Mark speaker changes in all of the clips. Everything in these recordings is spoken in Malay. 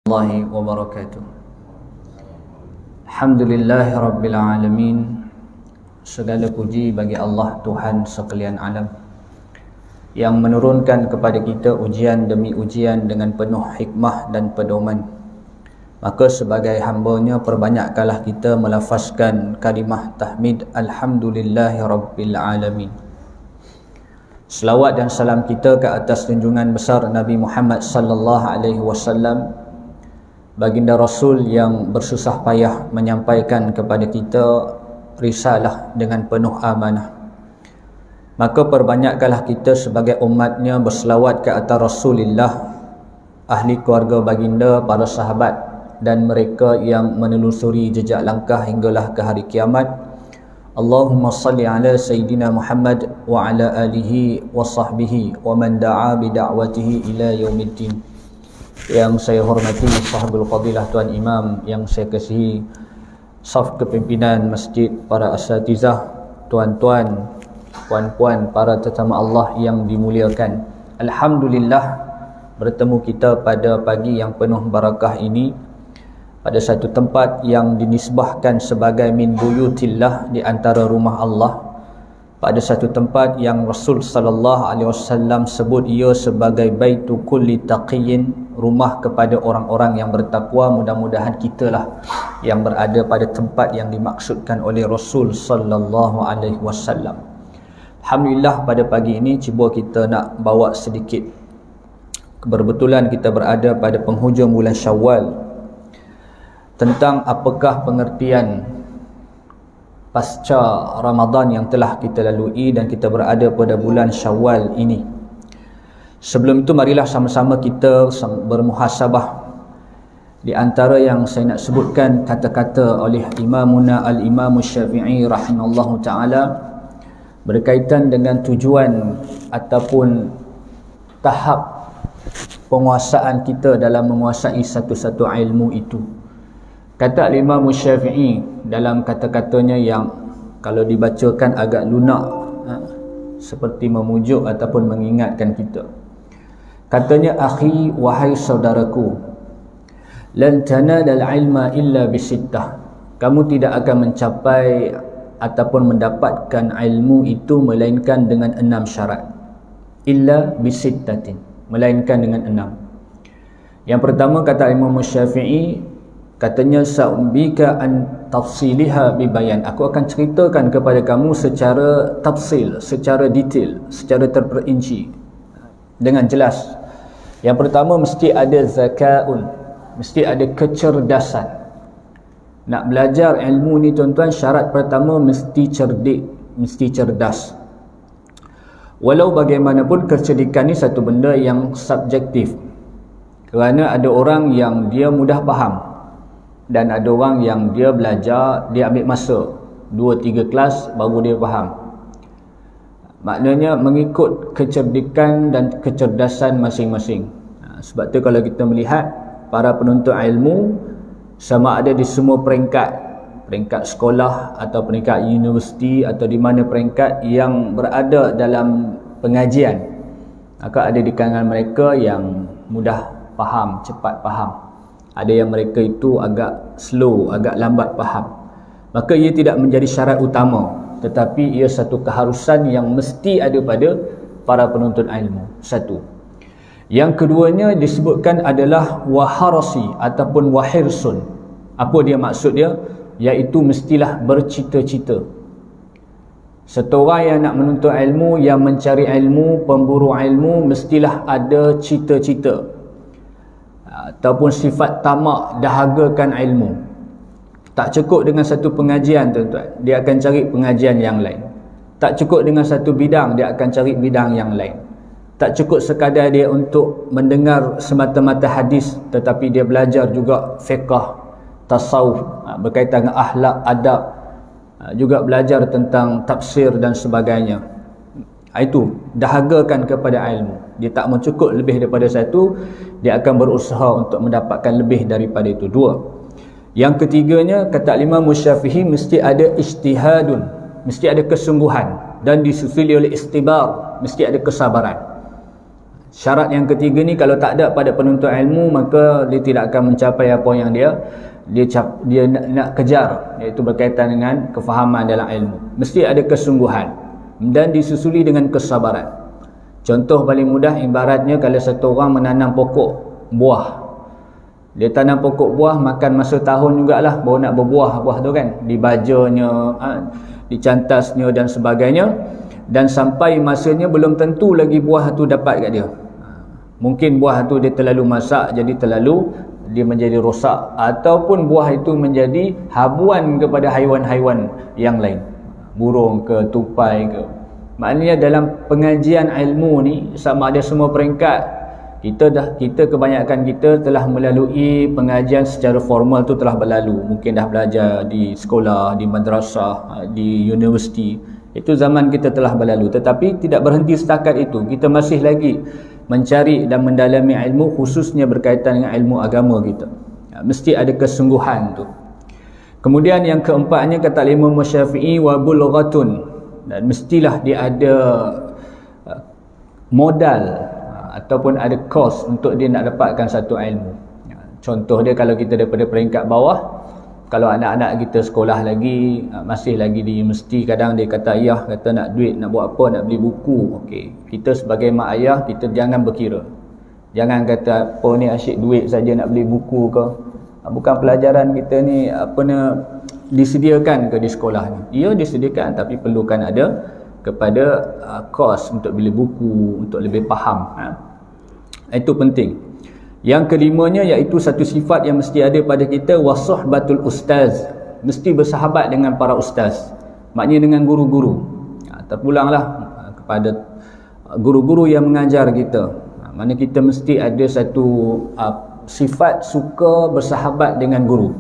Speaker 1: Warahmatullahi wabarakatuh. Alhamdulillahi rabbil alamin. Segala puji bagi Allah Tuhan sekalian alam yang menurunkan kepada kita ujian demi ujian dengan penuh hikmah dan pedoman. Maka sebagai hamba-Nya perbanyakkanlah kita melafazkan kalimah tahmid alhamdulillahi rabbil alamin. Selawat dan salam kita ke atas junjungan besar Nabi Muhammad sallallahu alaihi wasallam, baginda Rasul yang bersusah payah menyampaikan kepada kita risalah dengan penuh amanah. Maka perbanyakkanlah kita sebagai umatnya berselawat ke atas Rasulullah, ahli keluarga baginda, para sahabat dan mereka yang menelusuri jejak langkah hinggalah ke hari kiamat. Allahumma salli ala Sayyidina Muhammad wa ala alihi wa sahbihi wa man da'a bida'watihi ila yaumiddin. Yang saya hormati sahabul fadilah Tuan Imam, yang saya kasihi saf kepimpinan masjid, para asatizah, tuan-tuan, puan-puan, para tetamu Allah yang dimuliakan. Alhamdulillah bertemu kita pada pagi yang penuh barakah ini pada satu tempat yang dinisbahkan sebagai min buyutillah, di antara rumah Allah, pada satu tempat yang Rasul sallallahu alaihi wasallam sebut ia sebagai baitu kulli taqiyyin, rumah kepada orang-orang yang bertakwa. Mudah-mudahan kitalah yang berada pada tempat yang dimaksudkan oleh Rasul sallallahu alaihi wasallam. Alhamdulillah pada pagi ini cuba kita nak bawa sedikit. Kebetulan kita berada pada penghujung bulan Syawal, tentang apakah pengertian pasca Ramadan yang telah kita lalui dan kita berada pada bulan Syawal ini. Sebelum itu marilah sama-sama kita bermuhasabah. Di antara yang saya nak sebutkan kata-kata oleh Imamuna Al-Imam Syafi'i rahimahullahu ta'ala berkaitan dengan tujuan ataupun tahap penguasaan kita dalam menguasai satu-satu ilmu itu. Kata Imam Syafi'i dalam kata-katanya yang kalau dibacakan agak lunak, seperti memujuk ataupun mengingatkan kita. Katanya, akhi, wahai saudaraku, lan tanalal ilma illa bisittah. Kamu tidak akan mencapai ataupun mendapatkan ilmu itu melainkan dengan 6 syarat. Illa bisittatin, melainkan dengan 6. Yang pertama kata Imam Syafi'i, katanya, sa'umbika an tafsiliha bibayan. Aku akan ceritakan kepada kamu secara tafsil, secara detail, secara terperinci, dengan jelas. Yang pertama, mesti ada zakaun, mesti ada kecerdasan. Nak belajar ilmu ni tuan-tuan, syarat pertama mesti cerdik, mesti cerdas. Walau bagaimanapun kecerdikan ni satu benda yang subjektif, kerana ada orang yang dia mudah faham dan ada orang yang dia belajar, dia ambil masa 2-3 kelas baru dia faham. Maknanya mengikut kecerdikan dan kecerdasan masing-masing. Sebab tu kalau kita melihat para penuntut ilmu, sama ada di semua peringkat sekolah atau peringkat universiti atau di mana peringkat yang berada dalam pengajian, maka ada di kalangan mereka yang mudah faham, cepat faham. Ada yang mereka itu agak slow, agak lambat faham. Maka ia tidak menjadi syarat utama, tetapi ia satu keharusan yang mesti ada pada para penuntut ilmu. Satu. Yang keduanya disebutkan adalah waharasi ataupun wahirsun. Apa dia maksud dia? Iaitu mestilah bercita-cita. Seorang yang nak menuntut ilmu, yang mencari ilmu, pemburu ilmu, mestilah ada cita-cita ataupun sifat tamak dahagakan ilmu. Tak cukup dengan satu pengajian tuan-tuan, dia akan cari pengajian yang lain. Tak cukup dengan satu bidang, dia akan cari bidang yang lain. Tak cukup sekadar dia untuk mendengar semata-mata hadis, tetapi dia belajar juga fiqh, tasawuf, berkaitan dengan akhlak, adab, juga belajar tentang tafsir dan sebagainya. Itu dahagakan kepada ilmu. Dia tak mau cukup lebih daripada satu, dia akan berusaha untuk mendapatkan lebih daripada itu. 2. Yang ketiganya kata Imam Syafi'i, mesti ada ijtihadun, mesti ada kesungguhan dan disusul oleh istibar, mesti ada kesabaran. Syarat yang ketiga ni kalau tak ada pada penuntut ilmu, maka dia tidak akan mencapai apa yang dia nak kejar, iaitu berkaitan dengan kefahaman dalam ilmu. Mesti ada kesungguhan dan disusuli dengan kesabaran. Contoh paling mudah, ibaratnya kalau satu orang menanam pokok buah. Dia tanam pokok buah, makan masa tahun jugalah baru nak berbuah buah tu kan, dibajanya, dicantasnya dan sebagainya, dan sampai masanya belum tentu lagi buah tu dapat kat dia. Mungkin buah tu dia terlalu masak, jadi dia menjadi rosak, ataupun buah itu menjadi habuan kepada haiwan-haiwan yang lain, burung ke, tupai ke. Maknanya dalam pengajian ilmu ni, sama ada semua peringkat, kita kebanyakan kita telah melalui pengajian secara formal tu, telah berlalu. Mungkin dah belajar di sekolah, di madrasah, di universiti. Itu zaman kita telah berlalu. Tetapi tidak berhenti setakat itu. Kita masih lagi mencari dan mendalami ilmu, khususnya berkaitan dengan ilmu agama kita. Mesti ada kesungguhan tu. Kemudian yang keempatnya, kata Imam Syafi'i, wa bulghatun, dan mestilah dia ada modal ataupun ada kos untuk dia nak dapatkan satu ilmu. Contoh dia, kalau kita daripada peringkat bawah, kalau anak-anak kita sekolah lagi, masih lagi di universiti, kadang dia kata, ayah kata nak duit, nak buat apa, nak beli buku. Okey, kita sebagai mak ayah, kita jangan berkira. Jangan kata apa ni asyik duit saja nak beli buku ke. Bukan pelajaran kita ni disediakan ke di sekolah ni. Ya, disediakan, tapi perlukan ada kepada kos untuk beli buku, untuk lebih faham. Itu penting. Yang kelimanya, iaitu satu sifat yang mesti ada pada kita, wasuhbatul ustaz. Mesti bersahabat dengan para ustaz, maknanya dengan guru-guru. Terpulanglah kepada guru-guru yang mengajar kita. Mana kita mesti ada satu sifat suka bersahabat dengan guru,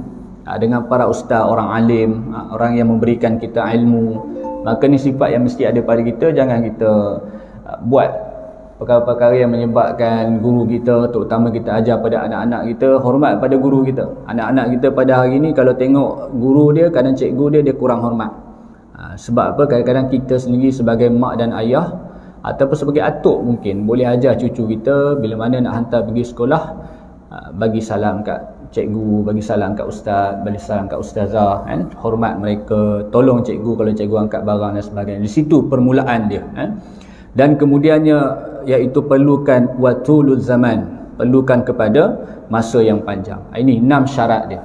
Speaker 1: dengan para ustaz, orang alim, orang yang memberikan kita ilmu. Maka ni sifat yang mesti ada pada kita. Jangan kita buat perkara-perkara yang menyebabkan guru kita, terutama kita ajar pada anak-anak kita, hormat pada guru kita. Anak-anak kita pada hari ni kalau tengok guru dia, kadang cikgu dia kurang hormat. Sebab apa? Kadang-kadang kita sendiri sebagai mak dan ayah, ataupun sebagai atuk mungkin, boleh ajar cucu kita, bila mana nak hantar pergi sekolah, bagi salam kat cikgu, bagi salam kat ustaz, bagi salam kat ustazah, kan? Hormat mereka, tolong cikgu kalau cikgu angkat barang dan sebagainya. Di situ permulaan dia. Dan kemudiannya, iaitu perlukan watulul zaman, perlukan kepada masa yang panjang. Ini 6 syarat dia.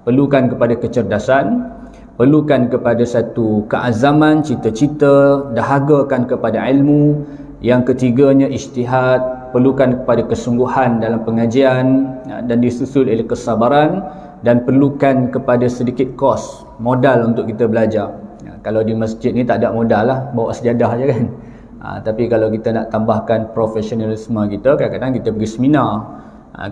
Speaker 1: Perlukan kepada kecerdasan, perlukan kepada satu keazaman, cita-cita, dahagakan kepada ilmu. Yang ketiganya ijtihad, perlukan kepada kesungguhan dalam pengajian, dan disusul oleh kesabaran, dan perlukan kepada sedikit kos, modal untuk kita belajar. Kalau di masjid ni tak ada modal lah, bawa sejadah je kan. Tapi kalau kita nak tambahkan profesionalisme kita, kadang-kadang kita pergi seminar,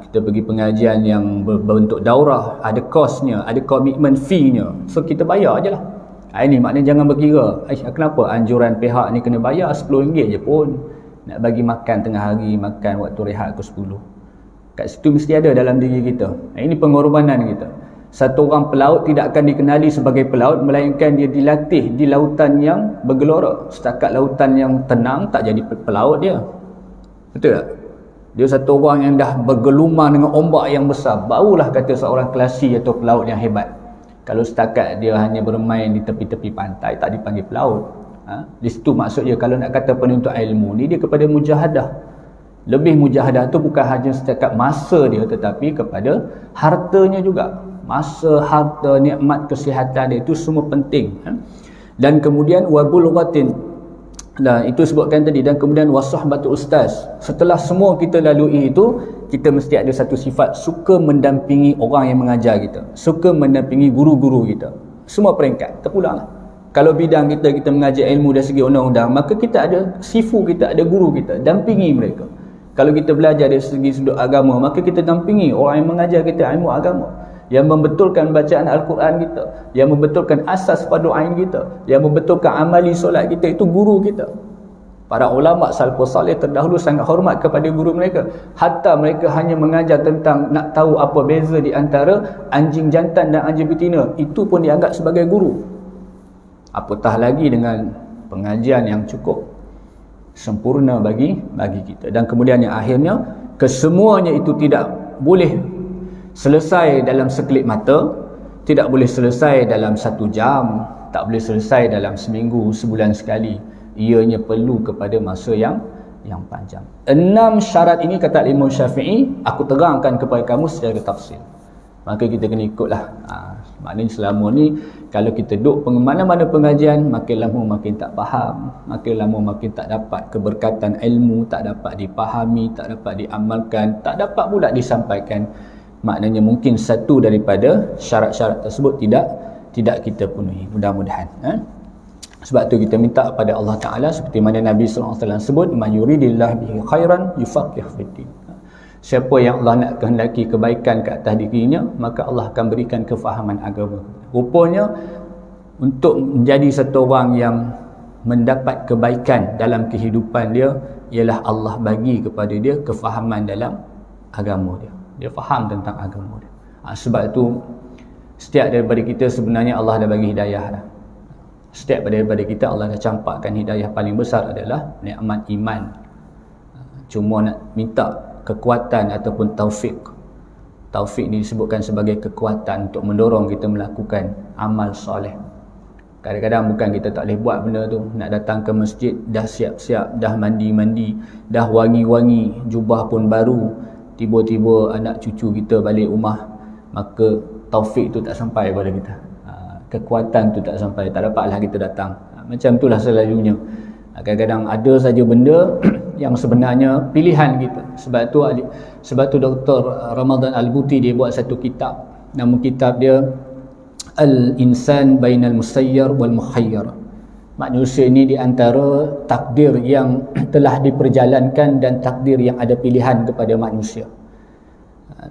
Speaker 1: kita pergi pengajian yang berbentuk daurah, ada kosnya, ada komitmen fee-nya, so kita bayar je lah. Ini maknanya jangan berkira, kenapa anjuran pihak ni kena bayar RM10 je pun, nak bagi makan tengah hari, makan waktu rehat ke 10. Kat situ mesti ada dalam diri kita. Ini pengorbanan kita. Satu orang pelaut tidak akan dikenali sebagai pelaut, melainkan dia dilatih di lautan yang bergelora. Setakat lautan yang tenang, tak jadi pelaut dia. Betul tak? Dia satu orang yang dah bergelumang dengan ombak yang besar, barulah kata seorang kelasi atau pelaut yang hebat. Kalau setakat dia hanya bermain di tepi-tepi pantai, tak dipanggil pelaut. Di situ maksud dia, kalau nak kata penuntut ilmu ni, dia kepada mujahadah. Lebih mujahadah tu bukan hanya setakat masa dia, tetapi kepada hartanya juga. Masa, harta, nikmat, kesihatan dia, itu semua penting. Dan kemudian wabulghatin, dan itu sebutkan tadi, dan kemudian wasahbatul ustaz. Setelah semua kita lalui itu, kita mesti ada satu sifat, suka mendampingi orang yang mengajar kita, suka mendampingi guru-guru kita. Semua peringkat, terpulanglah. Kalau bidang kita mengajar ilmu dari segi undang-undang, maka kita ada sifu, kita ada guru kita, dampingi mereka. Kalau kita belajar dari segi sudut agama, maka kita dampingi orang yang mengajar kita ilmu agama, yang membetulkan bacaan Al-Quran kita, yang membetulkan asas fardu ain kita, yang membetulkan amali solat kita, itu guru kita. Para ulama salafus salih terdahulu sangat hormat kepada guru mereka. Hatta mereka hanya mengajar tentang nak tahu apa beza di antara anjing jantan dan anjing betina, itu pun dianggap sebagai guru. Apatah lagi dengan pengajian yang cukup sempurna bagi kita. Dan kemudian yang akhirnya, kesemuanya itu tidak boleh selesai dalam sekelip mata, tidak boleh selesai dalam 1 jam, tak boleh selesai dalam seminggu, sebulan sekali. Ianya perlu kepada masa yang panjang. 6 syarat ini, kata Imam Syafi'i, aku terangkan kepada kamu secara tafsil. Maka kita kena ikutlah. Maknanya selama ni kalau kita duduk mana-mana pengajian, makin lama makin tak faham, makin lama makin tak dapat keberkatan ilmu, tak dapat dipahami, tak dapat diamalkan, tak dapat pula disampaikan. Maknanya mungkin satu daripada syarat-syarat tersebut tidak kita penuhi. Mudah-mudahan. Sebab tu kita minta kepada Allah Ta'ala seperti mana Nabi SAW sebut, man yuridillah bihi khairan yufaqih fiddin. Siapa yang Allah nak kehendaki kebaikan ke atas dirinya, maka Allah akan berikan kefahaman agama. Rupanya untuk menjadi satu orang yang mendapat kebaikan dalam kehidupan dia, ialah Allah bagi kepada dia kefahaman dalam agama dia. Dia faham tentang agama dia. Sebab tu setiap daripada kita sebenarnya Allah dah bagi hidayah dah. Setiap daripada kita Allah dah campakkan hidayah paling besar adalah nikmat iman. Cuma nak minta kekuatan ataupun taufik. Taufik ni disebutkan sebagai kekuatan untuk mendorong kita melakukan amal soleh. Kadang-kadang bukan kita tak boleh buat benda tu. Nak datang ke masjid, dah siap-siap, dah mandi-mandi, dah wangi-wangi, jubah pun baru, tiba-tiba anak cucu kita balik rumah, maka taufik tu tak sampai pada kita. Kekuatan tu tak sampai, tak dapatlah kita datang. Macam itulah selalunya. Kadang-kadang ada saja benda yang sebenarnya pilihan kita. Sebab tu Dr. Ramadan Al-Buti dia buat satu kitab. Nama kitab dia Al-Insan Bainal Musayyar wal Mukhayyar. Manusia ini di antara takdir yang telah diperjalankan dan takdir yang ada pilihan kepada manusia.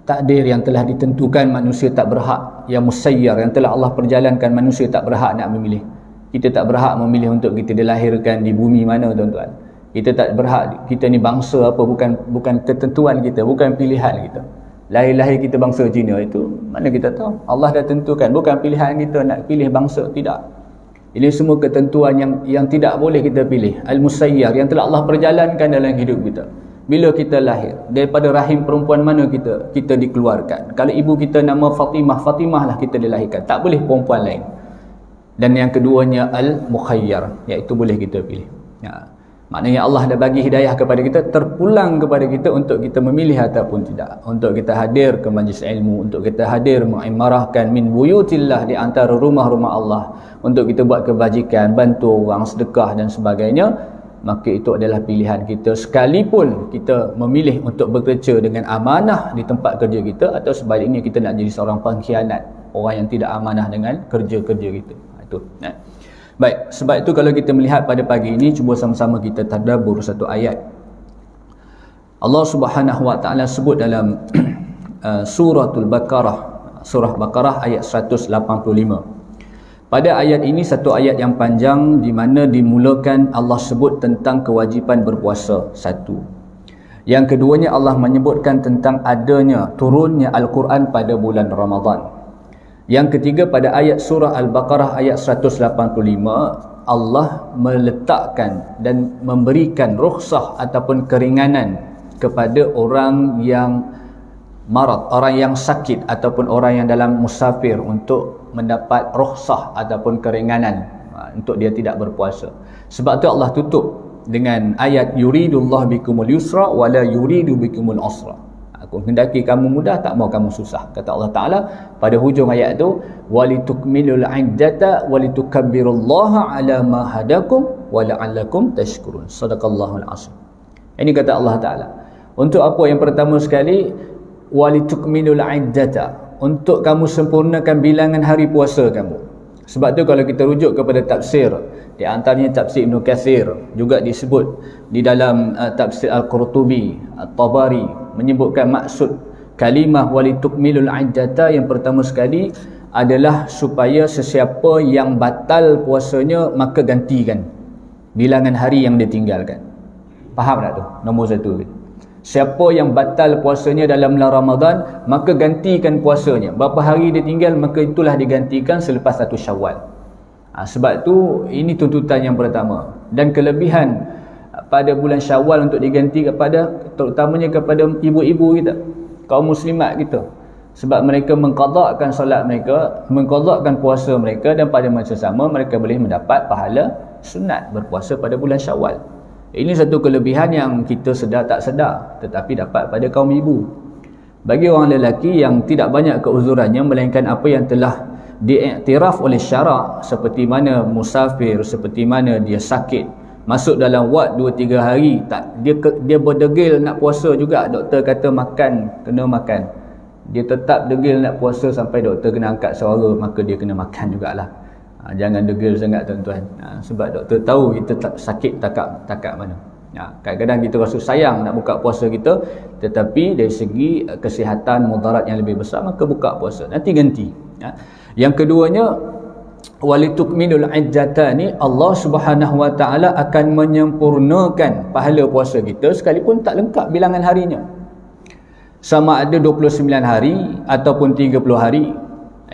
Speaker 1: Takdir yang telah ditentukan manusia tak berhak, yang musayyar, yang telah Allah perjalankan manusia tak berhak nak memilih. Kita tak berhak memilih untuk kita dilahirkan di bumi mana, tuan-tuan. Kita tak berhak, kita ni bangsa apa, bukan ketentuan kita, bukan pilihan kita. Lahir-lahir kita bangsa Cina, itu mana kita tahu. Allah dah tentukan, bukan pilihan kita nak pilih bangsa, tidak. Ini semua ketentuan yang tidak boleh kita pilih. Al-Musayyar, yang telah Allah perjalankan dalam hidup kita. Bila kita lahir, daripada rahim perempuan mana kita dikeluarkan. Kalau ibu kita nama Fatimah lah kita dilahirkan, tak boleh perempuan lain. Dan yang keduanya Al-Mukhayyar, iaitu boleh kita pilih. Maknanya Allah dah bagi hidayah kepada kita, terpulang kepada kita untuk kita memilih ataupun tidak. Untuk kita hadir ke majlis ilmu, untuk kita hadir mengimarahkan min buyutillah, di antara rumah-rumah Allah, untuk kita buat kebajikan, bantu orang, sedekah dan sebagainya. Maka itu adalah pilihan kita, sekalipun kita memilih untuk bekerja dengan amanah di tempat kerja kita, atau sebaliknya kita nak jadi seorang pengkhianat, orang yang tidak amanah dengan kerja-kerja kita. Itu. Baik, sebab itu kalau kita melihat pada pagi ini, cuba sama-sama kita tadabbur satu ayat. Allah Subhanahu Wa Taala sebut dalam suratul Baqarah, surah Baqarah ayat 185. Pada ayat ini satu ayat yang panjang, di mana dimulakan Allah sebut tentang kewajipan berpuasa, satu. Yang keduanya Allah menyebutkan tentang adanya turunnya Al-Quran pada bulan Ramadan. Yang ketiga, pada ayat surah Al-Baqarah ayat 185, Allah meletakkan dan memberikan rukhsah ataupun keringanan kepada orang yang marad, orang yang sakit ataupun orang yang dalam musafir, untuk mendapat rukhsah ataupun keringanan untuk dia tidak berpuasa. Sebab tu Allah tutup dengan ayat yuridullah bikumul yusra wala yuridu bikumul usra. Aku hendaki kamu mudah, tak mau kamu susah. Kata Allah Ta'ala pada hujung ayat tu, walitukmilul iddata walitukabbirullaha ala ma hadakum wala'allakum tashkurun. Sadaqallahul azim. Ini kata Allah Ta'ala. Untuk apa? Yang pertama sekali, walitukmilul iddata, untuk kamu sempurnakan bilangan hari puasa kamu. Sebab tu kalau kita rujuk kepada tafsir, di antaranya tafsir Ibn Kathir, juga disebut di dalam tafsir Al-Qurtubi, At-Tabari, menyebutkan maksud kalimah walitukmilul iddata yang pertama sekali adalah supaya sesiapa yang batal puasanya, maka gantikan bilangan hari yang dia tinggalkan. Faham tak tu? Nombor satu. Siapa yang batal puasanya dalam bulan Ramadan, maka gantikan puasanya. Berapa hari dia tinggal, maka itulah digantikan selepas 1 Syawal. Sebab tu ini tuntutan yang pertama. Dan kelebihan pada bulan Syawal untuk diganti kepada, terutamanya kepada ibu-ibu kita, kaum muslimat kita, sebab mereka mengqadakkan solat mereka, mengqadakkan puasa mereka, dan pada masa sama mereka boleh mendapat pahala sunat berpuasa pada bulan Syawal. Ini satu kelebihan yang kita sedar tak sedar tetapi dapat pada kaum ibu. Bagi orang lelaki yang tidak banyak keuzurannya melainkan apa yang telah diiktiraf oleh syarak, seperti mana musafir, seperti mana dia sakit, masuk dalam wad 2-3 hari, tak dia berdegil nak puasa juga, doktor kata makan, kena makan, dia tetap degil nak puasa sampai doktor kena angkat suara, maka dia kena makan jugalah. Jangan degil sangat tuan-tuan, sebab doktor tahu kita sakit takat mana. Kadang-kadang kita rasa sayang nak buka puasa kita, tetapi dari segi kesihatan mudarat yang lebih besar, maka buka puasa, nanti ganti. Yang keduanya, walitukminul iddata ni, Allah Subhanahu wa taala akan menyempurnakan pahala puasa kita sekalipun tak lengkap bilangan harinya, sama ada 29 hari ataupun 30 hari.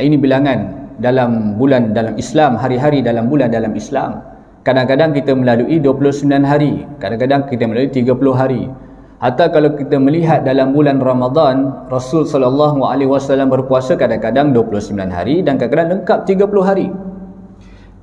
Speaker 1: Ini bilangan dalam bulan dalam Islam, hari-hari dalam bulan dalam Islam. Kadang-kadang kita melalui 29 hari, kadang-kadang kita melalui 30 hari. Hatta kalau kita melihat dalam bulan Ramadan, Rasul SAW berpuasa kadang-kadang 29 hari dan kadang-kadang lengkap 30 hari.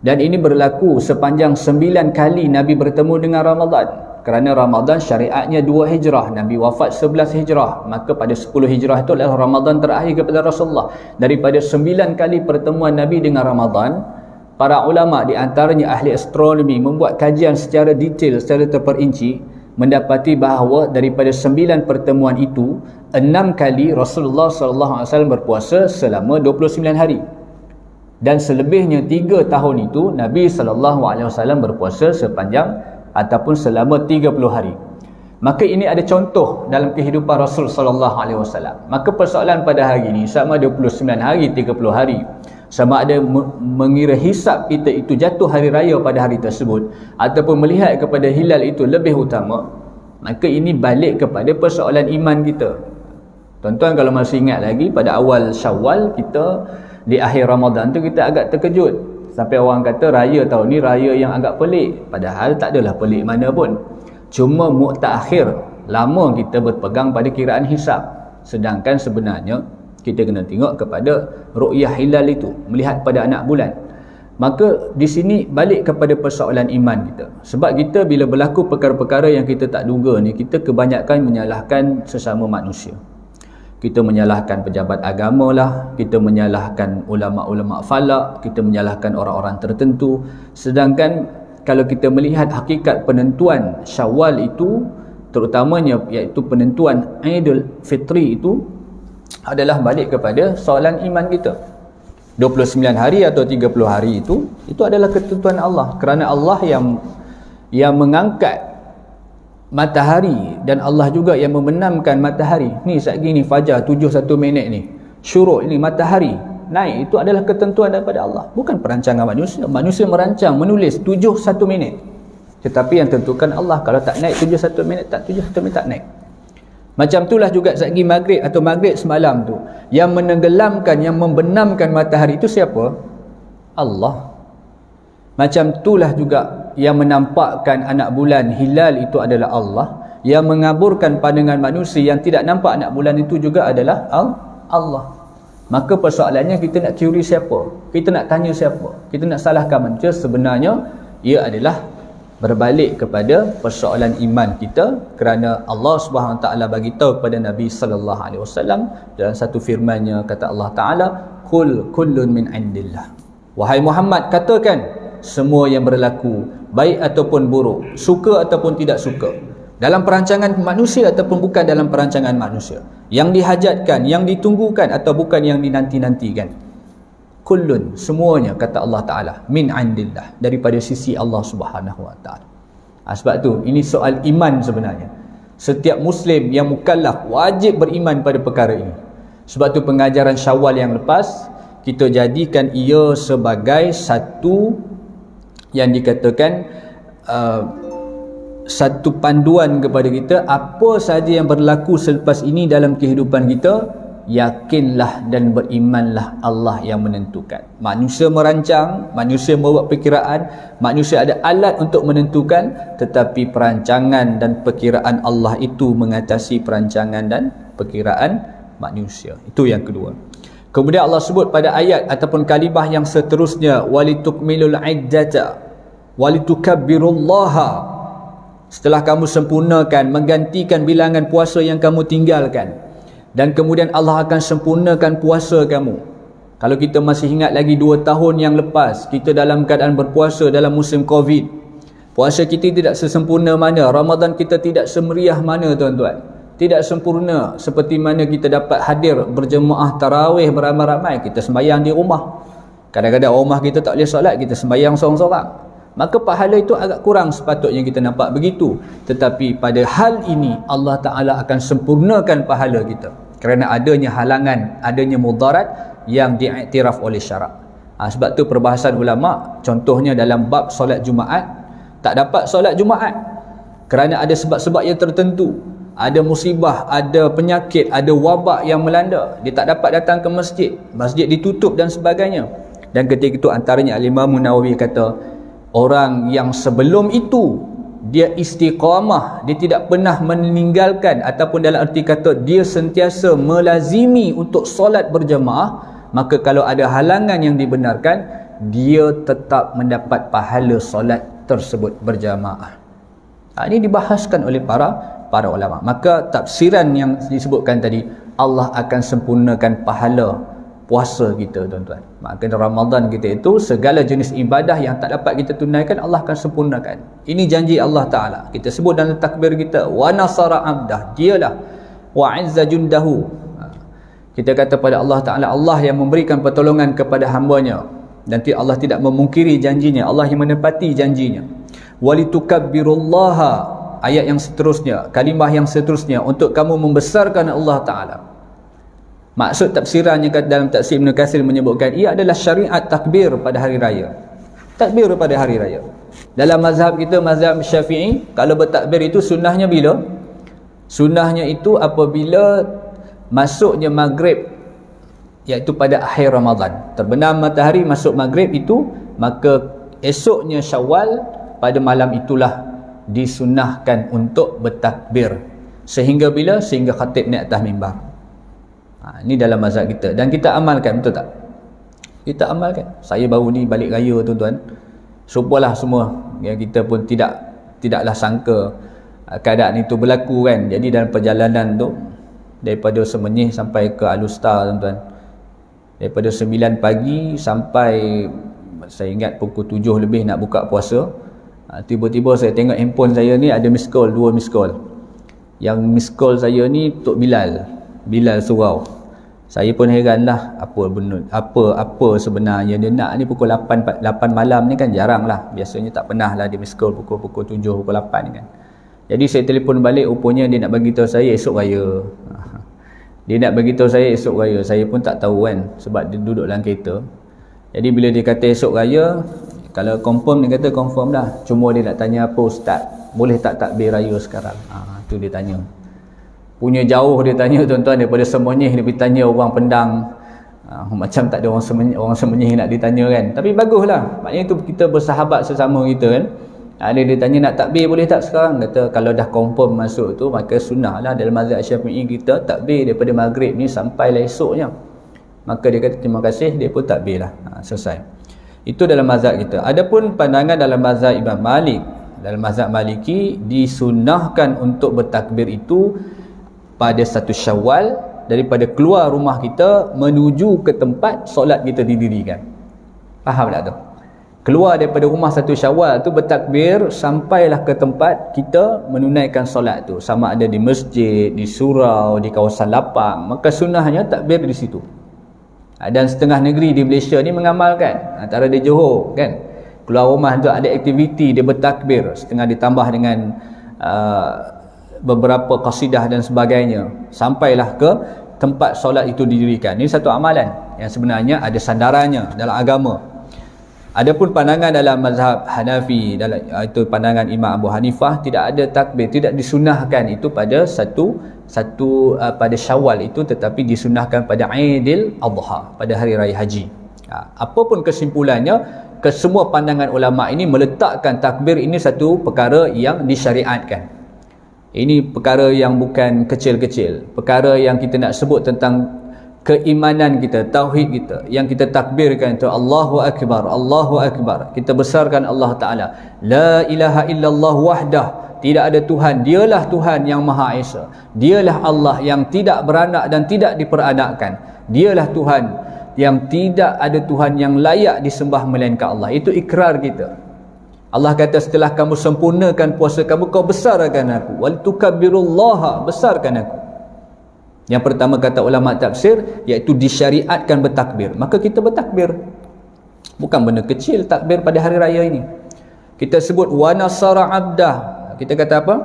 Speaker 1: Dan ini berlaku sepanjang 9 kali Nabi bertemu dengan Ramadan. Kerana Ramadan syariatnya 2 hijrah, Nabi wafat 11 hijrah, maka pada 10 hijrah itu adalah Ramadan terakhir kepada Rasulullah. Daripada 9 kali pertemuan Nabi dengan Ramadan, para ulama di antaranya ahli astronomi membuat kajian secara detail, secara terperinci, mendapati bahawa daripada 9 pertemuan itu, 6 kali Rasulullah SAW berpuasa selama 29 hari. Dan selebihnya 3 tahun itu Nabi SAW berpuasa sepanjang ataupun selama 30 hari. Maka ini ada contoh dalam kehidupan Rasul SAW. Maka persoalan pada hari ini, sama 29 hari, 30 hari, sama ada mengira hisap kita itu jatuh hari raya pada hari tersebut ataupun melihat kepada hilal itu lebih utama, maka ini balik kepada persoalan iman kita. Tuan-tuan kalau masih ingat lagi, pada awal Syawal kita, di akhir Ramadan tu kita agak terkejut. Sampai orang kata raya tahun ni raya yang agak pelik. Padahal tak adalah pelik mana pun. Cuma mutakhir, lama kita berpegang pada kiraan hisab. Sedangkan sebenarnya kita kena tengok kepada ru'yah hilal itu, melihat pada anak bulan. Maka di sini balik kepada persoalan iman kita. Sebab kita bila berlaku perkara-perkara yang kita tak duga ni, kita kebanyakan menyalahkan sesama manusia. Kita menyalahkan pejabat agama lah, kita menyalahkan ulama-ulama falak, kita menyalahkan orang-orang tertentu. Sedangkan kalau kita melihat hakikat penentuan Syawal itu, terutamanya iaitu penentuan Aidul Fitri itu, adalah balik kepada soalan iman kita. 29 hari atau 30 hari itu adalah ketentuan Allah. Kerana Allah yang mengangkat matahari dan Allah juga yang membenamkan matahari. Ni saat gini fajar 7:01 ni, syuruk ini matahari naik, itu adalah ketentuan daripada Allah, bukan perancangan manusia. Manusia merancang, menulis 7:01, tetapi yang tentukan Allah. Kalau tak naik 7:01, tak 7:01 tak naik. Macam itulah juga saat gini maghrib atau maghrib semalam tu, yang menenggelamkan, yang membenamkan matahari itu siapa? Allah. Macam itulah juga yang menampakkan anak bulan hilal itu adalah Allah. Yang mengaburkan pandangan manusia yang tidak nampak anak bulan itu juga adalah Allah. Maka persoalannya kita nak teori siapa? Kita nak tanya siapa? Kita nak salahkan manusia? Sebenarnya ia adalah berbalik kepada persoalan iman kita. Kerana Allah Subhanahu Wa Taala bagi tahu kepada Nabi sallallahu alaihi wasallam dalam satu firman-Nya, kata Allah Taala, "Qul kullun min indillah." Wahai Muhammad, katakan semua yang berlaku, baik ataupun buruk, suka ataupun tidak suka, dalam perancangan manusia ataupun bukan dalam perancangan manusia, yang dihajatkan, yang ditunggukan atau bukan yang dinanti-nantikan, kullun, semuanya, kata Allah Ta'ala, min indillah, daripada sisi Allah Subhanahu Wa Ta'ala. Sebab tu ini soal iman sebenarnya. Setiap Muslim yang mukallaf wajib beriman pada perkara ini. Sebab tu pengajaran Syawal yang lepas kita jadikan ia sebagai satu yang dikatakan satu panduan kepada kita. Apa sahaja yang berlaku selepas ini dalam kehidupan kita, yakinlah dan berimanlah Allah yang menentukan. Manusia merancang, manusia membuat perkiraan, manusia ada alat untuk menentukan, tetapi perancangan dan perkiraan Allah itu mengatasi perancangan dan perkiraan manusia. Itu yang kedua. Kemudian Allah sebut pada ayat ataupun kalimah yang seterusnya, walitukmilul iddata walitukabbirullaha. Setelah kamu sempurnakan, menggantikan bilangan puasa yang kamu tinggalkan, dan kemudian Allah akan sempurnakan puasa kamu. Kalau kita masih ingat lagi 2 tahun yang lepas, kita dalam keadaan berpuasa dalam musim Covid. Puasa kita tidak sesempurna mana, Ramadan kita tidak semeriah mana tuan-tuan. Tidak sempurna seperti mana kita dapat hadir berjemaah tarawih beramai-ramai. Kita sembahyang di rumah. Kadang-kadang rumah kita tak boleh solat, kita sembahyang seorang-seorang. Maka pahala itu agak kurang sepatutnya kita nampak begitu. Tetapi pada hal ini Allah Ta'ala akan sempurnakan pahala kita, kerana adanya halangan, adanya mudarat yang diiktiraf oleh syarak. Sebab tu perbahasan ulama', contohnya dalam bab solat Jumaat, tak dapat solat Jumaat kerana ada sebab-sebab yang tertentu. Ada musibah, ada penyakit, ada wabak yang melanda, dia tak dapat datang ke masjid, masjid ditutup dan sebagainya. Dan ketika itu antaranya Al-Imam Nawawi kata, orang yang sebelum itu dia istiqamah, dia tidak pernah meninggalkan, ataupun dalam erti kata dia sentiasa melazimi untuk solat berjemaah, maka kalau ada halangan yang dibenarkan, dia tetap mendapat pahala solat tersebut berjemaah. Ini dibahaskan oleh para ulama. Maka tafsiran yang disebutkan tadi, Allah akan sempurnakan pahala puasa kita tuan-tuan. Maka Ramadan kita itu segala jenis ibadah yang tak dapat kita tunaikan, Allah akan sempurnakan. Ini janji Allah Ta'ala. Kita sebut dalam takbir kita, wa nasara abdah, dialah wa izza jundahu. Kita kata pada Allah Ta'ala, Allah yang memberikan pertolongan kepada hambanya, dan Allah tidak memungkiri janjinya, Allah yang menepati janjinya. Walitukabbirullaha, ayat yang seterusnya, kalimah yang seterusnya, untuk kamu membesarkan Allah Ta'ala. Maksud tafsirannya dalam tafsir Ibn Katsir menyebutkan, ia adalah syariat takbir pada hari raya. Takbir pada hari raya. Dalam mazhab kita, mazhab Syafi'i, kalau bertakbir itu sunnahnya bila? Sunnahnya itu apabila masuknya maghrib, iaitu pada akhir Ramadan. Terbenam matahari, masuk maghrib itu, maka esoknya Syawal, pada malam itulah disunnahkan untuk bertakbir. Sehingga bila? Sehingga khatib naik atas mimbar. Ini dalam mazhab kita, dan kita amalkan, betul tak? Kita amalkan. Saya baru ni balik raya tuan-tuan, serupalah semua yang kita pun tidaklah sangka keadaan itu berlaku kan. Jadi dalam perjalanan tu, daripada Semenyih sampai ke Alustar tuan-tuan, daripada 9 pagi sampai, saya ingat pukul 7 lebih nak buka puasa, tiba-tiba saya tengok handphone saya ni ada miss call, 2 miss call. Yang miss call saya ni Tok Bilal Surau. Saya pun heranlah, apa sebenarnya dia nak ni pukul 8 malam ni kan, jarang lah. Biasanya tak pernah lah dia miss call pukul 7, pukul 8 ni kan. Jadi saya telefon balik, rupanya dia nak bagi tahu saya esok raya. Dia nak bagi tahu saya esok raya. Saya pun tak tahu kan, sebab dia duduk dalam kereta. Jadi bila dia kata esok raya, kalau confirm, dia kata confirm dah. Cuma dia nak tanya apa, ustaz, boleh tak takbir raya sekarang? Tu dia tanya. Punya jauh dia tanya tuan-tuan, daripada Semenyih dia pergi tanya orang Pendang. Macam tak ada orang Semenyih nak ditanya kan. Tapi baguslah, maknanya tu kita bersahabat sesama kita kan. Dia tanya nak takbir boleh tak sekarang? Kata kalau dah confirm masuk tu, maka sunnah lah dalam mazhab Syafi'i kita takbir daripada maghrib ni sampailah esoknya. Maka dia kata terima kasih, dia pun takbir lah. Selesai. Itu dalam mazhab kita. Adapun pandangan dalam mazhab Imam Malik, dalam mazhab Maliki, disunnahkan untuk bertakbir itu pada 1 Syawal, daripada keluar rumah kita menuju ke tempat solat kita didirikan. Faham tak tu? Keluar daripada rumah 1 Syawal tu bertakbir sampailah ke tempat kita menunaikan solat tu, sama ada di masjid, di surau, di kawasan lapang, maka sunnahnya takbir di situ. Dan setengah negeri di Malaysia ni mengamalkan, antara di Johor kan, keluar rumah tu ada aktiviti dia bertakbir, setengah ditambah dengan beberapa qasidah dan sebagainya, sampailah ke tempat solat itu didirikan. Ini satu amalan yang sebenarnya ada sandarannya dalam agama. Adapun pandangan dalam mazhab Hanafi, dalam itu pandangan Imam Abu Hanifah, tidak ada takbir, tidak disunahkan itu pada pada Syawal itu, tetapi disunahkan pada Aidil Adha, pada hari raya haji. Apapun kesimpulannya, kesemua pandangan ulama ini meletakkan takbir ini satu perkara yang disyariatkan. Ini perkara yang bukan kecil-kecil, perkara yang kita nak sebut tentang keimanan kita, tauhid kita, yang kita takbirkan itu Allahu Akbar, Allahu Akbar. Kita besarkan Allah Ta'ala. La ilaha illallah wahdah, tidak ada Tuhan, dialah Tuhan yang Maha Esa. Dialah Allah yang tidak beranak dan tidak diperanakkan. Dialah Tuhan yang tidak ada Tuhan yang layak disembah melainkan Allah. Itu ikrar kita. Allah kata, setelah kamu sempurnakan puasa kamu, kau besarkan aku. Wal tukabbirullaha, besarkan aku. Yang pertama kata ulama tafsir, iaitu disyariatkan bertakbir. Maka kita bertakbir. Bukan benda kecil takbir pada hari raya ini. Kita sebut wa nasara abdah. Kita kata apa?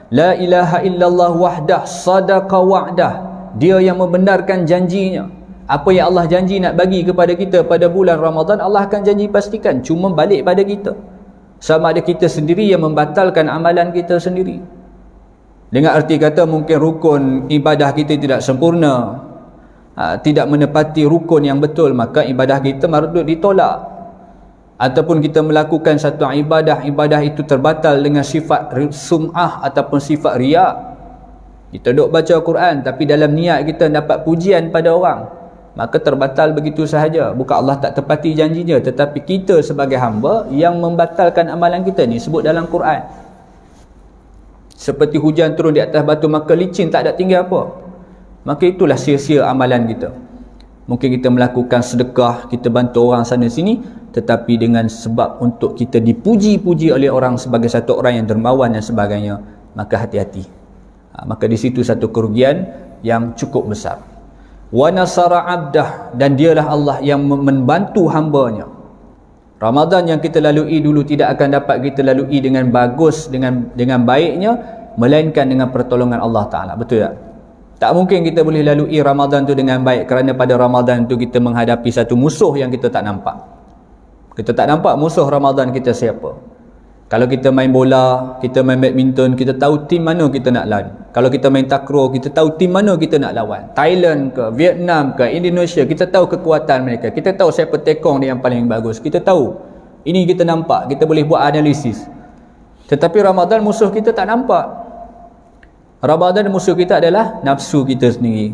Speaker 1: La ilaha illallah wahdah sadaqa wa'dah. Dia yang membenarkan janjinya. Apa yang Allah janji nak bagi kepada kita pada bulan Ramadan, Allah akan janji pastikan. Cuma balik pada kita. Sama ada kita sendiri yang membatalkan amalan kita sendiri. Dengan arti kata mungkin rukun ibadah kita tidak sempurna, tidak menepati rukun yang betul, maka ibadah kita mardud ditolak. Ataupun kita melakukan satu ibadah itu terbatal dengan sifat sum'ah ataupun sifat riak. Kita duk baca Quran tapi dalam niat kita dapat pujian pada orang, maka terbatal begitu sahaja. Bukan Allah tak tepati janjinya, tetapi kita sebagai hamba yang membatalkan amalan kita ni, sebut dalam Quran. Seperti hujan turun di atas batu, maka licin tak ada tinggal apa. Maka itulah sia-sia amalan kita. Mungkin kita melakukan sedekah, kita bantu orang sana sini, tetapi dengan sebab untuk kita dipuji-puji oleh orang sebagai satu orang yang dermawan dan sebagainya, maka hati-hati. Maka di situ satu kerugian yang cukup besar. Wa nasara abdah, dan dialah Allah yang membantu hambanya. Ramadan yang kita lalui dulu tidak akan dapat kita lalui dengan bagus, dengan baiknya, melainkan dengan pertolongan Allah Ta'ala. Betul tak? Tak mungkin kita boleh lalui Ramadan tu dengan baik, kerana pada Ramadan tu kita menghadapi satu musuh yang kita tak nampak. Kita tak nampak musuh Ramadan kita siapa. Kalau kita main bola, kita main badminton, kita tahu tim mana kita nak lawan. Kalau kita main takraw, kita tahu tim mana kita nak lawan. Thailand ke, Vietnam ke, Indonesia, kita tahu kekuatan mereka. Kita tahu siapa tekong dia yang paling bagus. Kita tahu. Ini kita nampak, kita boleh buat analisis. Tetapi Ramadan musuh kita tak nampak. Ramadan musuh kita adalah nafsu kita sendiri.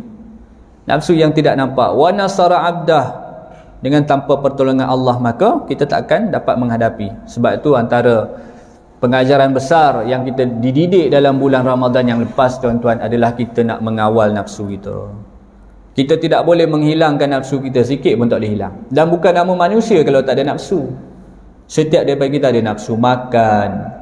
Speaker 1: Nafsu yang tidak nampak. Wa nasara abdah. Dengan tanpa pertolongan Allah, maka kita tak akan dapat menghadapi. Sebab itu antara pengajaran besar yang kita dididik dalam bulan Ramadan yang lepas, tuan-tuan, adalah kita nak mengawal nafsu kita. Kita tidak boleh menghilangkan nafsu kita, sikit pun tak boleh hilang. Dan bukan nama manusia kalau tak ada nafsu. Setiap daripada kita ada nafsu makan.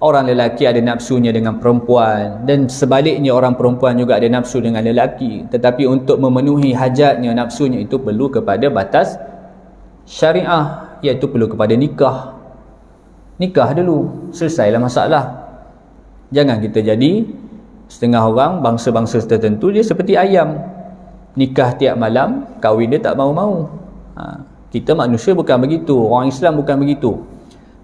Speaker 1: Orang lelaki ada nafsunya dengan perempuan, dan sebaliknya orang perempuan juga ada nafsu dengan lelaki. Tetapi untuk memenuhi hajatnya, nafsunya itu perlu kepada batas syariah, iaitu perlu kepada nikah. Nikah dulu, selesailah masalah. Jangan kita jadi setengah orang, bangsa-bangsa tertentu dia seperti ayam, nikah tiap malam, kahwin dia tak mau-mau. Kita manusia bukan begitu, orang Islam bukan begitu.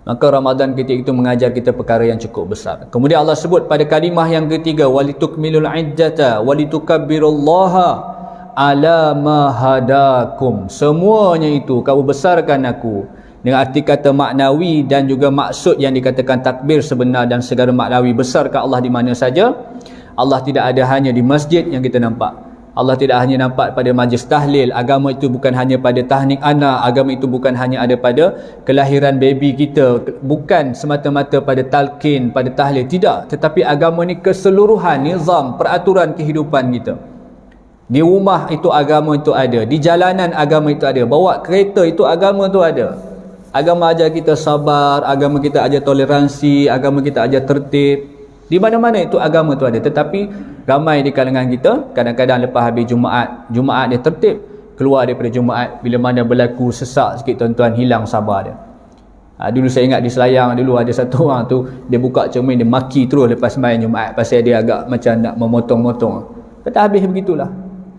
Speaker 1: Maka Ramadan ketika itu mengajar kita perkara yang cukup besar. Kemudian Allah sebut pada kalimah yang ketiga, walitukmilul iddata walitukabbirullaha ala ma hadakum. Semuanya itu kamu besarkan aku, dengan arti kata maknawi dan juga maksud yang dikatakan takbir sebenar dan segala maknawi. Besarkan Allah di mana saja. Allah tidak ada hanya di masjid yang kita nampak. Allah tidak hanya nampak pada majlis tahlil. Agama itu bukan hanya pada tahnik anak. Agama itu bukan hanya ada pada kelahiran baby kita, bukan semata-mata pada talqin, pada tahlil. Tidak. Tetapi agama ni keseluruhan nizam, peraturan kehidupan kita. Di rumah itu agama itu ada, di jalanan agama itu ada, bawa kereta itu agama itu ada. Agama ajar kita sabar, agama kita ajar toleransi, agama kita ajar tertib. Di mana-mana itu agama itu ada. Tetapi ramai di kalangan kita, kadang-kadang lepas habis Jumaat dia tertib, keluar daripada Jumaat, bila mana berlaku sesak sikit, tuan-tuan, hilang sabar dia. Dulu saya ingat di Selayang, dulu ada satu orang tu, dia buka cermin, dia maki terus lepas main Jumaat, pasal dia agak macam nak memotong-motong. Kata habis begitulah.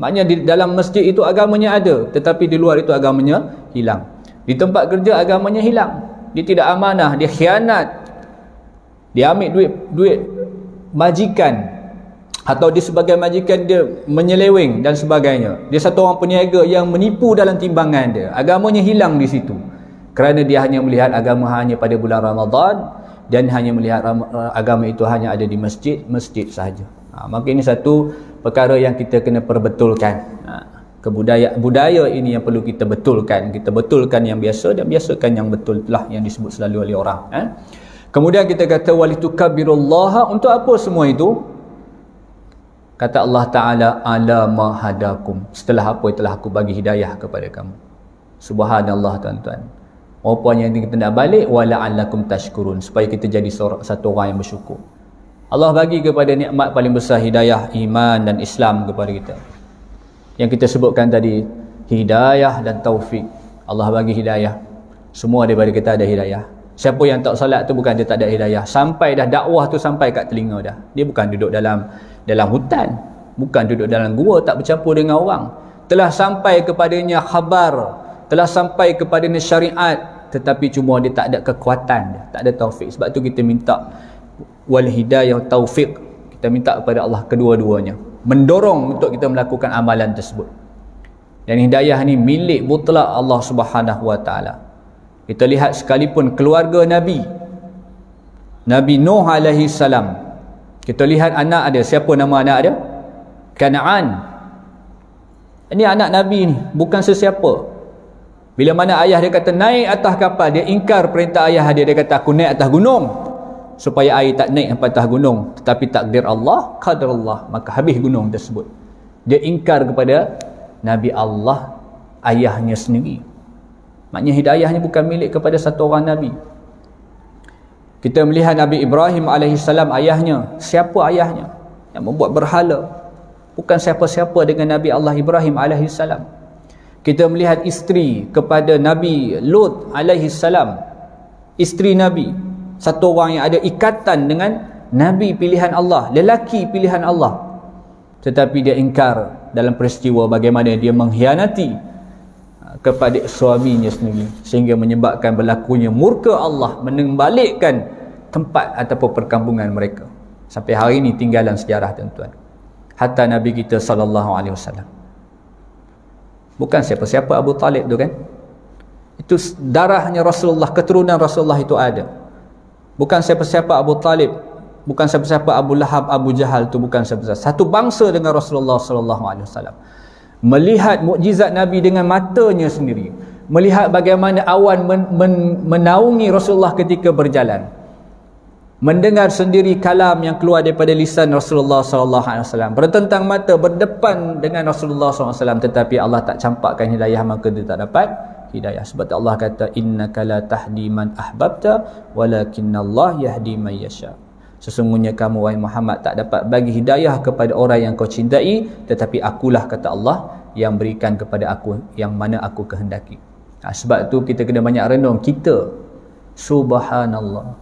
Speaker 1: Maknanya di dalam masjid itu agamanya ada, tetapi di luar itu agamanya hilang. Di tempat kerja agamanya hilang. Dia tidak amanah, dia khianat. Dia ambil duit majikan, atau dia sebagai majikan dia menyeleweng dan sebagainya. Dia satu orang peniaga yang menipu dalam timbangan dia. Agamanya hilang di situ. Kerana dia hanya melihat agama hanya pada bulan Ramadan, dan hanya melihat agama itu hanya ada di masjid sahaja. Maka ini satu perkara yang kita kena perbetulkan. Budaya ini yang perlu kita betulkan. Kita betulkan yang biasa dan biasakan yang betul, itulah yang disebut selalu oleh orang. Kemudian kita kata walitukabbirullaha, untuk apa semua itu? Kata Allah Ta'ala, ala ma hadakum, setelah apa telah aku bagi hidayah kepada kamu. Subhanallah tuan-tuan. Rupanya kita nak balik, wala'allakum tashkurun, supaya kita jadi satu orang yang bersyukur. Allah bagi kepada nikmat paling besar hidayah, iman dan Islam kepada kita. Yang kita sebutkan tadi, hidayah dan taufik. Allah bagi hidayah. Semua daripada kita ada hidayah. Siapa yang tak salat tu bukan dia tak ada hidayah. Sampai dah dakwah tu sampai kat telinga dah. Dia bukan duduk dalam hutan, bukan duduk dalam gua tak bercampur dengan orang. Telah sampai kepadanya khabar, telah sampai kepadanya syariat, tetapi cuma dia tak ada kekuatan, tak ada taufik. Sebab tu kita minta wal hidayah taufik. Kita minta kepada Allah kedua-duanya, mendorong untuk kita melakukan amalan tersebut. Dan hidayah ni milik mutlak Allah Subhanahu wa taala. Kita lihat sekalipun keluarga Nabi Nuh alaihi salam, kita lihat anak dia. Siapa nama anak dia? Kanaan. Ini anak Nabi ni, bukan sesiapa. Bila mana ayah dia kata naik atas kapal, dia ingkar perintah ayah dia. Dia kata aku naik atas gunung, supaya air tak naik sampai atas gunung. Tetapi takdir Allah, qadar Allah, maka habis gunung tersebut. Dia ingkar kepada Nabi Allah, ayahnya sendiri. Maknanya hidayah ni bukan milik kepada satu orang Nabi. Kita melihat Nabi Ibrahim AS, ayahnya. Siapa ayahnya? Yang membuat berhala. Bukan siapa-siapa dengan Nabi Allah Ibrahim AS. Kita melihat isteri kepada Nabi Lut AS, isteri Nabi, satu orang yang ada ikatan dengan Nabi pilihan Allah, lelaki pilihan Allah. Tetapi dia ingkar dalam peristiwa bagaimana dia mengkhianati kepada suaminya sendiri, sehingga menyebabkan berlakunya murka Allah, mengbalikkan tempat ataupun perkampungan mereka. Sampai hari ini tinggalan sejarah tuan-tuan. Hatta Nabi kita SAW, bukan siapa-siapa Abu Talib tu kan, itu darahnya Rasulullah, keturunan Rasulullah itu ada. Bukan siapa-siapa Abu Talib, bukan siapa-siapa Abu Lahab, Abu Jahal, tu bukan siapa-siapa. Satu bangsa dengan Rasulullah SAW. Melihat mukjizat Nabi dengan matanya sendiri, melihat bagaimana awan menaungi Rasulullah ketika berjalan, mendengar sendiri kalam yang keluar daripada lisan Rasulullah SAW, bertentang mata, berdepan dengan Rasulullah SAW, tetapi Allah tak campakkan hidayah, maka dia tak dapat hidayah. Sebab Allah kata innaka la tahdi man ahbabta walakinnallaha yahdi man yasha. Sesungguhnya kamu wahai Muhammad tak dapat bagi hidayah kepada orang yang kau cintai, tetapi akulah, kata Allah, yang berikan kepada aku yang mana aku kehendaki. Sebab tu kita kena banyak renung. Kita, subhanallah,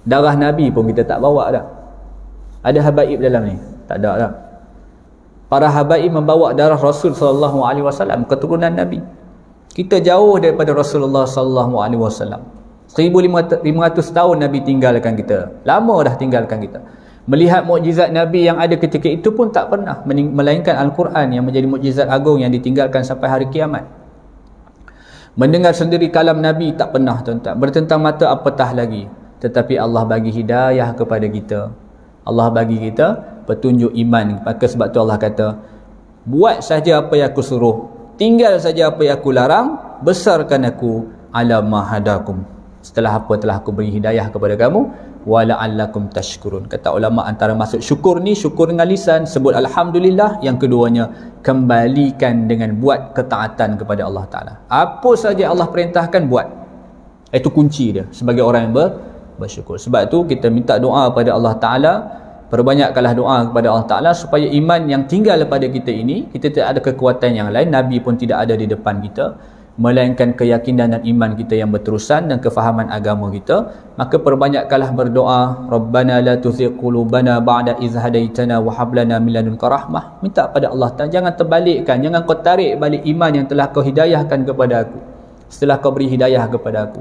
Speaker 1: darah Nabi pun kita tak bawa dah. Ada habaib dalam ni? Tak ada dah. Para habaib membawa darah Rasul SAW, keturunan Nabi. Kita jauh daripada Rasulullah SAW. 1500 tahun Nabi tinggalkan kita. Lama dah tinggalkan kita. Melihat mukjizat Nabi yang ada ketika itu pun tak pernah, melainkan Al-Quran yang menjadi mukjizat agung yang ditinggalkan sampai hari kiamat. Mendengar sendiri kalam Nabi tak pernah tuan-tuan. Bertentang mata apatah lagi. Tetapi Allah bagi hidayah kepada kita. Allah bagi kita petunjuk iman. Maka sebab tu Allah kata, buat saja apa yang aku suruh, tinggal saja apa yang aku larang, besarkan aku ala ma hadakum, setelah apa telah aku beri hidayah kepada kamu, wala'allakum tashkurun. Kata ulama, antara maksud syukur ni, syukur dengan lisan, sebut alhamdulillah. Yang keduanya, kembalikan dengan buat ketaatan kepada Allah Ta'ala. Apa saja Allah perintahkan, buat. Itu kunci dia sebagai orang yang bersyukur. Sebab tu kita minta doa kepada Allah Ta'ala, perbanyakkanlah doa kepada Allah Ta'ala supaya iman yang tinggal pada kita ini, kita tidak ada kekuatan yang lain, Nabi pun tidak ada di depan kita, melainkan keyakinan dan iman kita yang berterusan dan kefahaman agama kita. Maka perbanyakkanlah berdoa, Rabbana la tuzigh qulubana ba'da idh hadaitana wa hab lana min ladunka rahmah. Minta pada Allah Ta'ala, jangan terbalikkan, jangan kau tarik balik iman yang telah kau hidayahkan kepada aku. setelah kau beri hidayah kepada aku.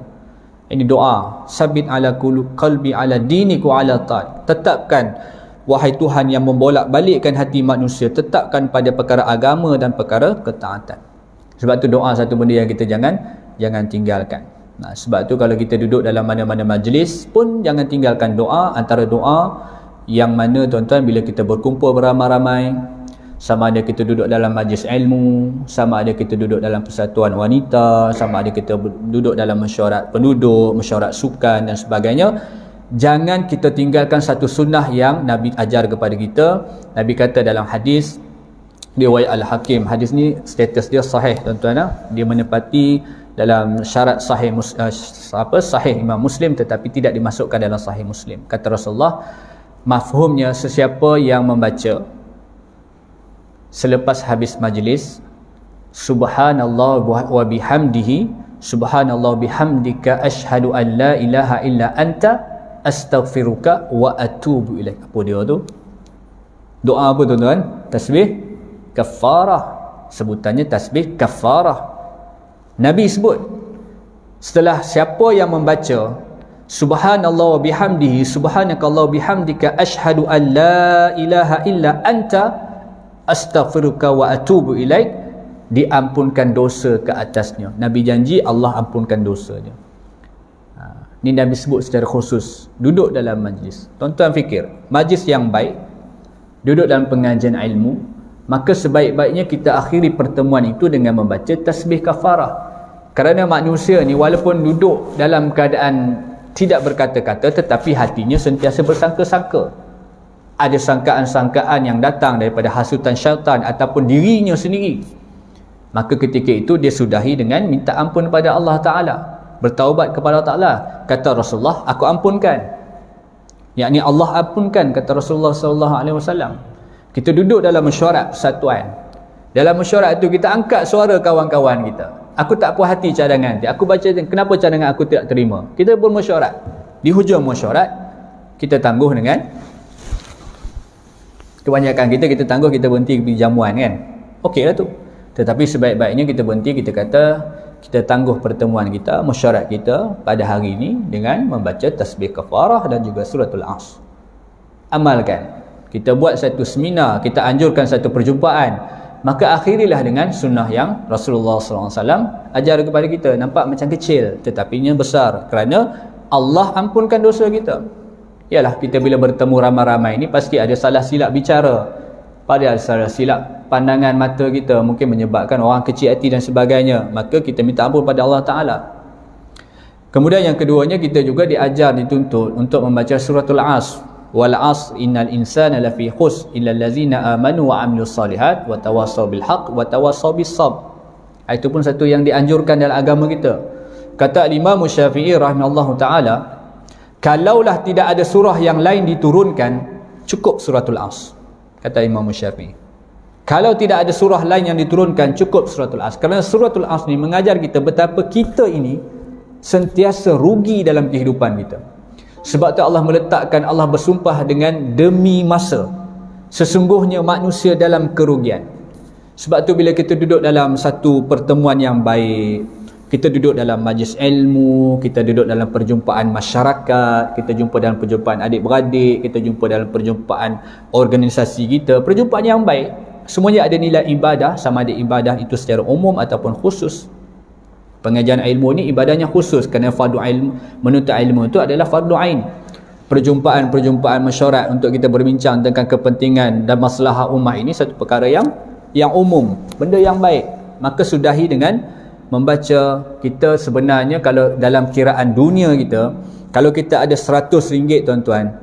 Speaker 1: Ini doa, sabit ala qalbi ala diniku ala ta'at. Tetapkan wahai Tuhan yang membolak-balikkan hati manusia, tetapkan pada perkara agama dan perkara ketaatan. Sebab tu doa satu benda yang kita jangan tinggalkan. Nah, sebab tu kalau kita duduk dalam mana-mana majlis pun jangan tinggalkan doa. Antara doa yang mana tuan-tuan, bila kita berkumpul beramai-ramai, sama ada kita duduk dalam majlis ilmu, sama ada kita duduk dalam persatuan wanita, sama ada kita duduk dalam mesyuarat penduduk, mesyuarat sukan dan sebagainya, jangan kita tinggalkan satu sunnah yang Nabi ajar kepada kita. Nabi kata dalam hadis riwayat Al-Hakim, hadis ni status dia sahih tuan-tuan, dia menepati dalam syarat sahih Imam Muslim, tetapi tidak dimasukkan dalam sahih Muslim. Kata Rasulullah, mafhumnya sesiapa yang membaca selepas habis majlis subhanallah wa bihamdihi, subhanallah bihamdika asyhadu an la ilaha illa anta astaghfiruka wa atubu ilaik. Apa dia tu? Doa apa tuan-tuan? Tasbih kafarah. Sebutannya tasbih kafarah. Nabi sebut, setelah siapa yang membaca subhanallah wa bihamdihi, subhanakallah bihamdika asyhadu an la ilaha illa anta astaghfiruka wa atubu ilaik, diampunkan dosa ke atasnya. Nabi janji Allah ampunkan dosanya. Ni Nabi sebut secara khusus duduk dalam majlis. Tuan-tuan fikir, majlis yang baik, duduk dalam pengajian ilmu, maka sebaik-baiknya kita akhiri pertemuan itu dengan membaca tasbih kafarah. Kerana manusia ni walaupun duduk dalam keadaan tidak berkata-kata, tetapi hatinya sentiasa bersangka-sangka. Ada sangkaan-sangkaan yang datang daripada hasutan syaitan ataupun dirinya sendiri. Maka ketika itu dia sudahi dengan minta ampun kepada Allah Ta'ala, bertaubat kepada Allah Ta'ala. Kata Rasulullah, aku ampunkan, yakni Allah ampunkan, kata Rasulullah SAW. Kita duduk dalam mesyuarat persatuan. Dalam mesyuarat itu kita angkat suara kawan-kawan kita. Aku tak puas hati cadangan dia, aku baca kenapa cadangan aku tidak terima. Kita bermesyuarat. Di hujung mesyuarat kita tangguh dengan, kebanyakan kita tangguh, kita berhenti pergi jamuan kan. Okey lah tu. Tetapi sebaik-baiknya kita berhenti, kita kata kita tangguh pertemuan kita, mesyuarat kita pada hari ini dengan membaca tasbih kafarah dan juga suratul As. Amalkan. Kita buat satu seminar, kita anjurkan satu perjumpaan, maka akhirilah dengan sunnah yang Rasulullah SAW ajar kepada kita. Nampak macam kecil, tetapinya besar, kerana Allah ampunkan dosa kita. Yalah, kita bila bertemu ramai-ramai ini pasti ada salah silap bicara, pada ada salah silap pandangan mata kita, mungkin menyebabkan orang kecil hati dan sebagainya. Maka kita minta ampun pada Allah Ta'ala. Kemudian yang keduanya, kita juga diajar, dituntut untuk membaca suratul As. Wal asr innal insana lafi khusr illa allazina amanu wa amilus solihat wa tawassaw bil haqq wa tawassaw bis sabr. Itu pun satu yang dianjurkan dalam agama kita. Kata Imam Syafi'i rahimahullahu taala, kalaulah tidak ada surah yang lain diturunkan, cukup suratul As. Kata Imam Syafi'i, kalau tidak ada surah lain yang diturunkan, cukup suratul As. Kerana suratul As ni mengajar kita betapa kita ini sentiasa rugi dalam kehidupan kita. Sebab tu Allah meletakkan, Allah bersumpah dengan demi masa, sesungguhnya manusia dalam kerugian. Sebab tu bila kita duduk dalam satu pertemuan yang baik, kita duduk dalam majlis ilmu, kita duduk dalam perjumpaan masyarakat, kita jumpa dalam perjumpaan adik-beradik, kita jumpa dalam perjumpaan organisasi kita, perjumpaan yang baik, semuanya ada nilai ibadah, sama ada ibadah itu secara umum ataupun khusus. Pengajian ilmu ni ibadahnya khusus, kerana fardu ilmu, menuntut ilmu itu adalah fardu ain. Perjumpaan-perjumpaan mesyuarat untuk kita berbincang tentang kepentingan dan masalah ummah ini satu perkara yang umum, benda yang baik. Maka sudahi dengan membaca. Kita sebenarnya kalau dalam kiraan dunia kita, kalau kita ada RM100 tuan-tuan,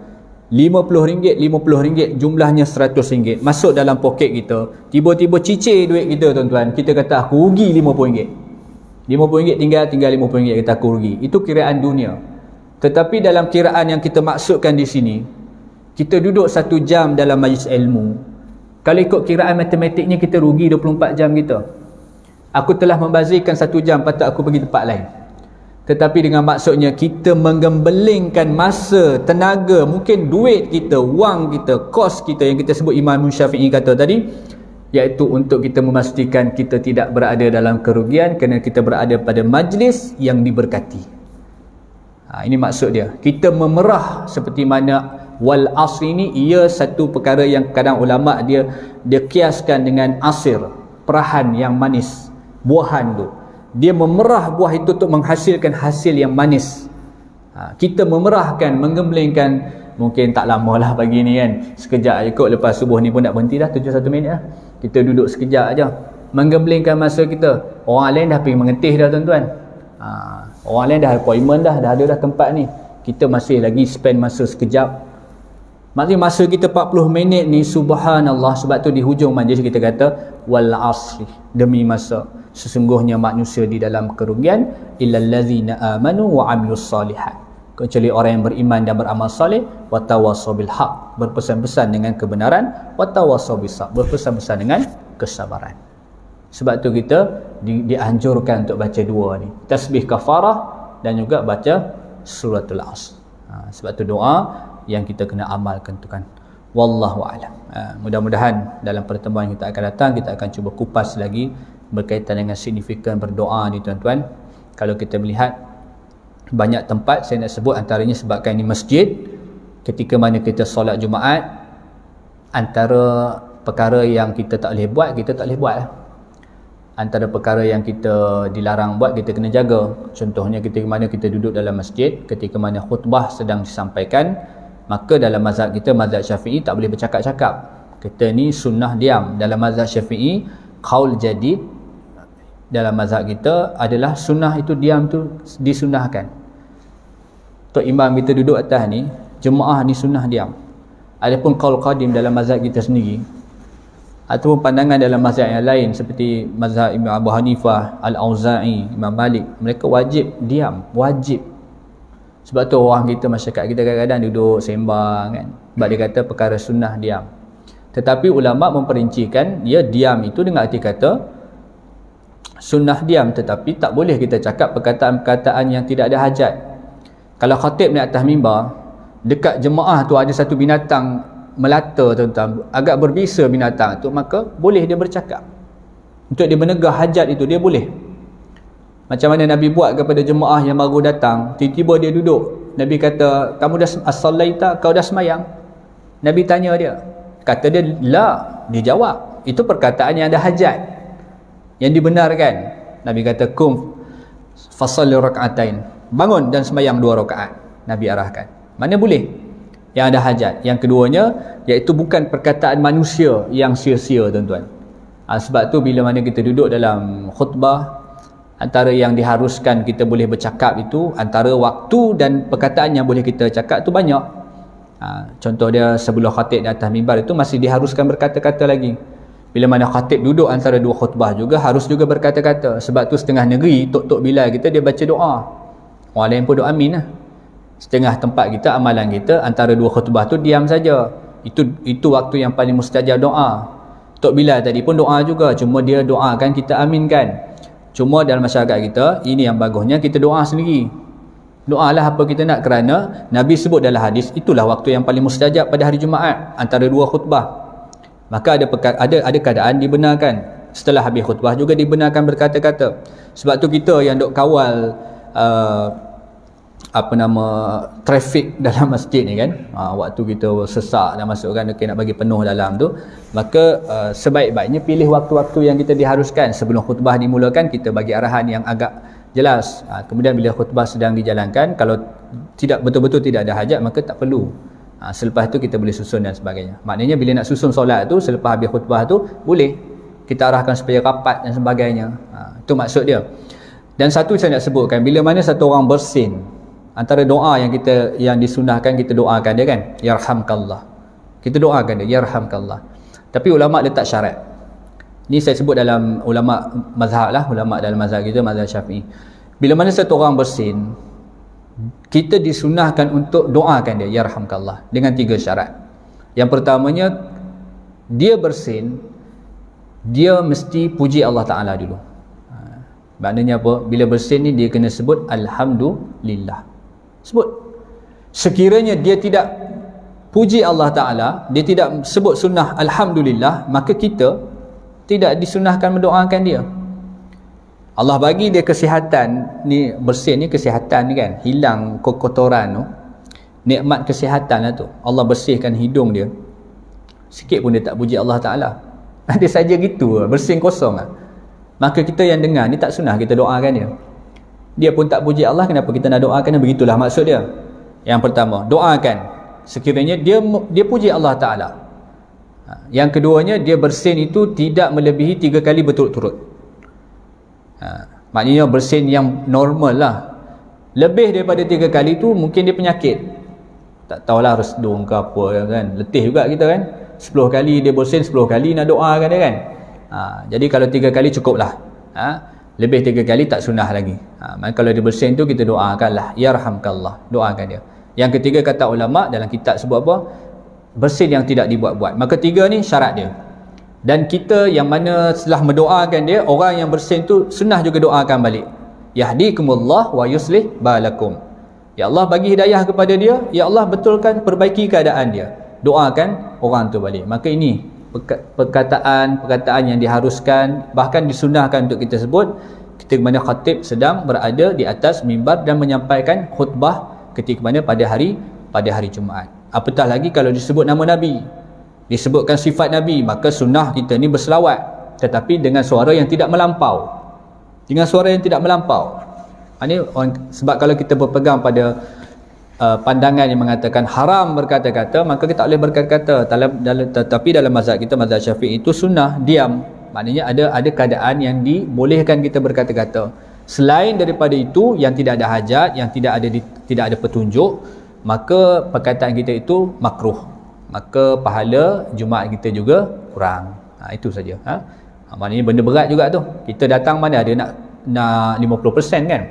Speaker 1: RM50 jumlahnya RM100 masuk dalam poket kita, tiba-tiba cicir duit kita tuan-tuan, kita kata aku rugi RM50. RM50 tinggal RM50, kata aku rugi. Itu kiraan dunia. Tetapi dalam kiraan yang kita maksudkan di sini, kita duduk 1 jam dalam majlis ilmu, kalau ikut kiraan matematiknya kita rugi 24 jam kita. Aku telah membazirkan 1 jam, patut aku pergi tempat lain. Tetapi dengan maksudnya kita menggembelingkan masa, tenaga, mungkin duit kita, wang kita, kos kita, yang kita sebut Imam Syafi'i kata tadi, iaitu untuk kita memastikan kita tidak berada dalam kerugian kerana kita berada pada majlis yang diberkati. Ini maksud dia. Kita memerah seperti mana wal asri ini, ia satu perkara yang kadang ulama dia kiaskan dengan asir, perahan yang manis, buahan tu. Dia memerah buah itu untuk menghasilkan hasil yang manis. Kita memerahkan, menggemblengkan, mungkin tak lama lah pagi ni kan, sekejap je kot, lepas subuh ni pun nak berhenti dah, 71 minit lah. Kita duduk sekejap aja, menggemblengkan masa kita. Orang lain dah pergi mengetih dah tuan-tuan. Orang lain dah appointment dah ada dah tempat ni. Kita masih lagi spend masa sekejap. Maksudnya masa kita 40 minit ni, subhanallah. Sebab tu di hujung majlis kita kata wal asri, demi masa sesungguhnya manusia di dalam kerugian, illal ladzina amanu wa amilus solihat, kecuali orang yang beriman dan beramal soleh, wa tawassaw bil haq, berpesan-pesan dengan kebenaran, wa tawassaw bis sabr, berpesan-pesan dengan kesabaran. Sebab tu kita dianjurkan untuk baca dua ni, tasbih kafarah dan juga baca suratul asr. Sebab tu doa yang kita kena amalkan tu kan. Wallahu a'lam. Mudah-mudahan dalam pertemuan kita akan datang kita akan cuba kupas lagi berkaitan dengan signifikan berdoa ni tuan-tuan. Kalau kita melihat banyak tempat, saya nak sebut antaranya sebabkan ini masjid, ketika mana kita solat Jumaat, antara perkara yang kita tak boleh buat, kita tak boleh buat lah. Antara perkara yang kita dilarang buat, kita kena jaga. Contohnya ketika mana kita duduk dalam masjid, ketika mana khutbah sedang disampaikan, maka dalam mazhab kita, mazhab Syafi'i, tak boleh bercakap-cakap. Kita ni sunnah diam. Dalam mazhab Syafi'i, qaul jadid dalam mazhab kita adalah sunnah itu diam tu disunnahkan. Untuk imam kita duduk atas ni, jemaah ni sunnah diam. Adapun qaul qadim dalam mazhab kita sendiri, ataupun pandangan dalam mazhab yang lain seperti mazhab Imam Abu Hanifah, Al-Auza'i, Imam Malik, mereka wajib diam, wajib. Sebab tu orang kita, masyarakat kita kadang-kadang duduk sembang kan, sebab dia kata perkara sunnah diam. Tetapi ulama memperincikan, dia diam itu dengan arti kata sunnah diam, tetapi tak boleh kita cakap perkataan-perkataan yang tidak ada hajat. Kalau khatib naik atas mimbar, dekat jemaah tu ada satu binatang melata tuan-tuan, agak berbisa binatang tu, maka boleh dia bercakap. Untuk dia menegah hajat itu, dia boleh. Macam mana Nabi buat kepada jemaah yang baru datang, tiba-tiba dia duduk, Nabi kata, kamu dah as-sallaita, kau dah semayang? Nabi tanya dia, kata dia, la. Dia jawab, itu perkataan yang ada hajat, yang dibenarkan. Nabi kata, kum fasalli rak'atain, bangun dan semayang 2 rakaat. Nabi arahkan. Mana boleh? Yang ada hajat. Yang keduanya, iaitu bukan perkataan manusia yang sia-sia tuan-tuan. Sebab tu bila mana kita duduk dalam khutbah, antara yang diharuskan kita boleh bercakap itu, antara waktu dan perkataan yang boleh kita cakap tu banyak. Contoh dia, sebelum khatib di atas mimbar itu masih diharuskan berkata-kata lagi. Bila mana khatib duduk antara dua khutbah juga, harus juga berkata-kata. Sebab tu setengah negeri, tok-tok Bilal kita, dia baca doa. Orang lain pun doa amin lah. Setengah tempat kita, amalan kita, antara dua khutbah tu diam saja. Itu waktu yang paling mustajab doa. Tok Bilal tadi pun doa juga, cuma dia doakan, kita aminkan. Cuma dalam masyarakat kita, ini yang bagusnya, kita doa sendiri. Doalah apa kita nak, kerana Nabi sebut dalam hadis, itulah waktu yang paling mustajab pada hari Jumaat, antara dua khutbah. Maka ada keadaan dibenarkan. Setelah habis khutbah juga dibenarkan berkata-kata. Sebab tu kita yang duk kawal trafik dalam masjid ni kan, waktu kita sesak dan masuk kan, nak bagi penuh dalam tu, maka sebaik-baiknya pilih waktu-waktu yang kita diharuskan. Sebelum khutbah dimulakan, kita bagi arahan yang agak jelas. Kemudian bila khutbah sedang dijalankan, kalau tidak betul-betul tidak ada hajat, maka tak perlu. Selepas tu kita boleh susun dan sebagainya. Maknanya bila nak susun solat tu, selepas habis khutbah tu, boleh kita arahkan supaya rapat dan sebagainya. Itu maksud dia. Dan satu saya nak sebutkan, bila mana satu orang bersin, antara doa yang disunahkan, kita doakan dia kan, yarhamkallah. Kita doakan dia, yarhamkallah. Tapi ulama letak syarat. Ni saya sebut dalam ulama mazhab lah, ulama dalam mazhab kita, mazhab Syafi'i. Bila mana satu orang bersin, kita disunahkan untuk doakan dia, yarhamkallah, dengan 3 syarat. Yang pertamanya, dia bersin, dia mesti puji Allah Ta'ala dulu. Maknanya apa? Bila bersin ni, dia kena sebut Alhamdulillah. Sebut. Sekiranya dia tidak puji Allah Ta'ala, dia tidak sebut sunnah Alhamdulillah, maka kita tidak disunahkan mendoakan dia. Allah bagi dia kesihatan ni, bersih ni kesihatan ni kan, hilang kotoran tu, nikmat kesihatan lah tu. Allah bersihkan hidung dia, sikit pun dia tak puji Allah Ta'ala. Dia saja gitu, bersih kosong lah. Maka kita yang dengar ni tak sunnah kita doakan dia. Dia pun tak puji Allah, kenapa kita nak doakan? Begitulah maksud dia. Yang pertama, doakan sekiranya dia puji Allah Ta'ala. Yang keduanya, dia bersin itu tidak melebihi 3 kali berturut-turut. Maknanya bersin yang normal lah. Lebih daripada 3 kali tu mungkin dia penyakit, tak tahulah resdung ke apa kan, letih juga kita kan. 10 kali dia bersin, 10 kali nak doakan dia kan. Jadi kalau 3 kali cukup lah. Lebih 3 kali tak sunnah lagi. Maka kalau dia bersin tu kita doakanlah, yarhamkallah, doakan dia. Yang ketiga, kata ulama dalam kitab sebut apa? Bersin yang tidak dibuat-buat. Maka 3 ni syarat dia. Dan kita yang mana setelah mendoakan dia, orang yang bersin tu sunnah juga doakan balik, yahdikumullah wa yuslih balakum. Ya Allah bagi hidayah kepada dia, ya Allah betulkan, perbaiki keadaan dia. Doakan orang tu balik. Maka ini perkataan yang diharuskan, bahkan disunahkan untuk kita sebut ketika mana khatib sedang berada di atas mimbar dan menyampaikan khutbah ketika mana pada hari Jumaat. Apatah lagi kalau disebut nama Nabi, disebutkan sifat Nabi, maka sunnah kita ni berselawat, tetapi dengan suara yang tidak melampau. Dengan suara yang tidak melampau. Sebab kalau kita berpegang pada pandangan yang mengatakan haram berkata-kata, maka kita tak boleh berkata-kata. Tetapi dalam mazhab kita, mazhab Syafi'i, itu sunnah diam. Maknanya ada keadaan yang dibolehkan kita berkata-kata. Selain daripada itu, yang tidak ada hajat, yang tidak ada petunjuk, maka perkataan kita itu makruh. Maka pahala Jumaat kita juga kurang. Itu saja. Maknanya benda berat juga tu. Kita datang mana ada nak 50% kan.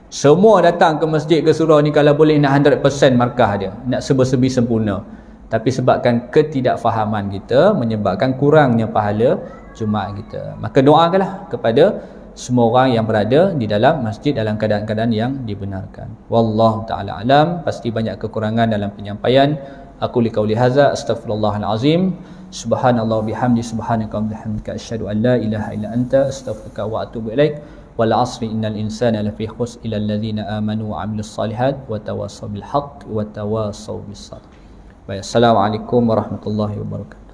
Speaker 1: Semua datang ke masjid ke surau ni kalau boleh nak 100% markah dia, nak serba-serbi sempurna. Tapi sebabkan ketidakfahaman kita menyebabkan kurangnya pahala Jumaat kita. Maka doakanlah kepada semua orang yang berada di dalam masjid dalam keadaan-keadaan yang dibenarkan. Wallahu ta'ala alam. Pasti banyak kekurangan dalam penyampaian. Aku liqauli hadza astaghfirullahal azim. Subhanallah bihamdi, subhanaka wa bihamdika, asyhadu an la ilaha illa anta, astaghfiruka wa atubu ilaik. Wal 'asri innal insana lafi khusr illa alladhina amanu wa 'amilus solihat wa tawassaw bil haqq wa tawassaw bis sabr. Baik, assalamualaikum warahmatullahi wabarakatuh.